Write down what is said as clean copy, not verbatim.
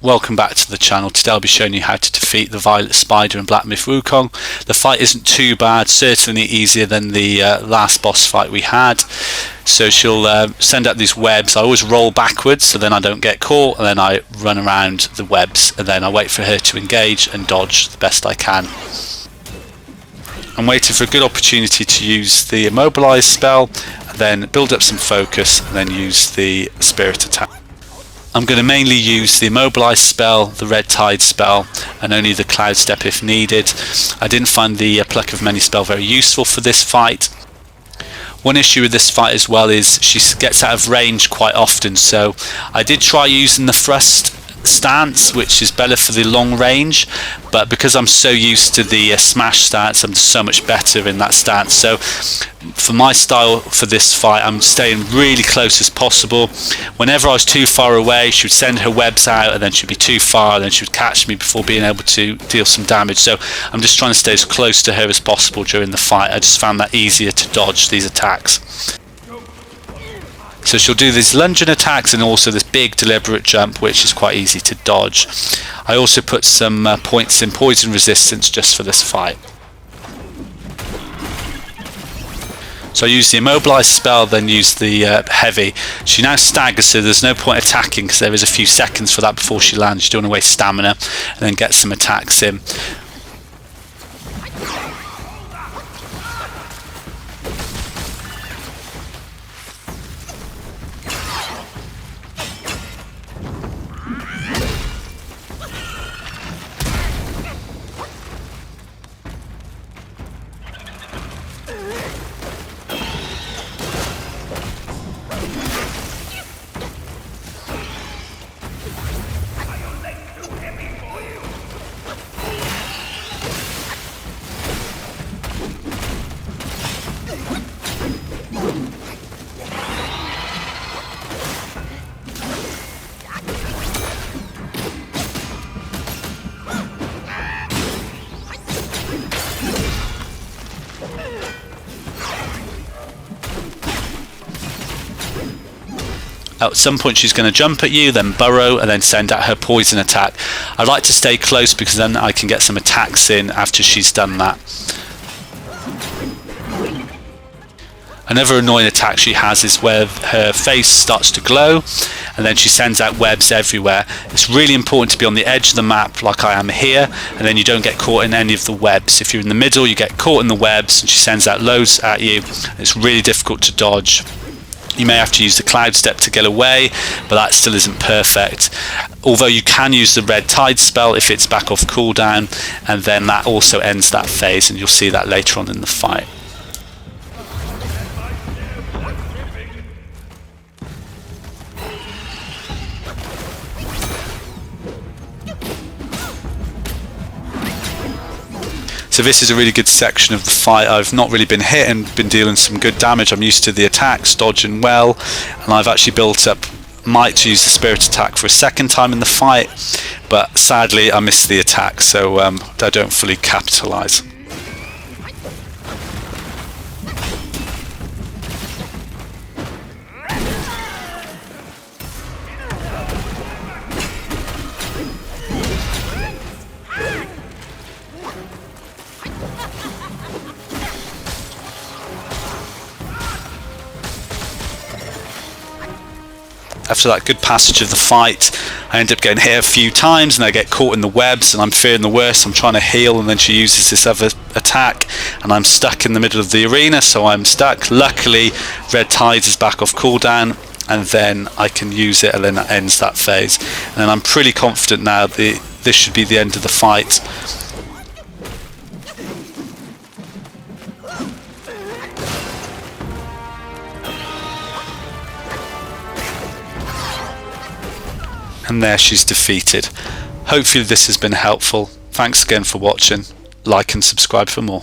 welcome back to the channel. Today I'll be showing you how to defeat the Violet Spider and Black Myth Wukong. The fight isn't too bad, certainly easier than the last boss fight we had. So she'll send out these webs. I always roll backwards so then I don't get caught, and then I run around the webs, and then I wait for her to engage and dodge the best I can. I'm waiting for a good opportunity to use the immobilize spell, and then build up some focus, and then use the spirit attack. I'm going to mainly use the immobilize spell, the red tide spell, and only the cloud step if needed. I didn't find the pluck of many spell very useful for this fight. One issue with this fight as well is she gets out of range quite often, so I did try using the thrust stance, which is better for the long range, but because I'm so used to the smash stance, I'm so much better in that stance. So for my style for this fight, I'm staying really close as possible. Whenever I was too far away, she would send her webs out, and then she'd be too far, and then she would catch me before being able to deal some damage. So I'm just trying to stay as close to her as possible during the fight. I just found that easier to dodge these attacks. So she'll do these lunging attacks and also this big deliberate jump, which is quite easy to dodge. I also put some points in poison resistance just for this fight. So I use the immobilize spell, then use the heavy. She now staggers, so there's no point attacking because there is a few seconds for that before she lands. You don't want to waste stamina, and then get some attacks in. At some point she's going to jump at you, then burrow, and then send out her poison attack. I like to stay close because then I can get some attacks in after she's done that. Another annoying attack she has is where her face starts to glow, and then she sends out webs everywhere. It's really important to be on the edge of the map like I am here, and then you don't get caught in any of the webs. If you're in the middle, you get caught in the webs, and she sends out loads at you. It's really difficult to dodge. You may have to use the cloud step to get away, but that still isn't perfect. Although you can use the red tide spell if it's back off cooldown, and then that also ends that phase, and you'll see that later on in the fight. So this is a really good section of the fight. I've not really been hit and been dealing some good damage. I'm used to the attacks, dodging well, and I've actually built up might to use the spirit attack for a second time in the fight, but sadly I missed the attack, so I don't fully capitalize. After that good passage of the fight, I end up getting hit a few times and I get caught in the webs, and I'm fearing the worst. I'm trying to heal, and then she uses this other attack and I'm stuck in the middle of the arena, so I'm stuck. Luckily red tide is back off cooldown, and then I can use it, and then that ends that phase. And then I'm pretty confident now that this should be the end of the fight. And there she's defeated. Hopefully this has been helpful. Thanks again for watching. Like and subscribe for more.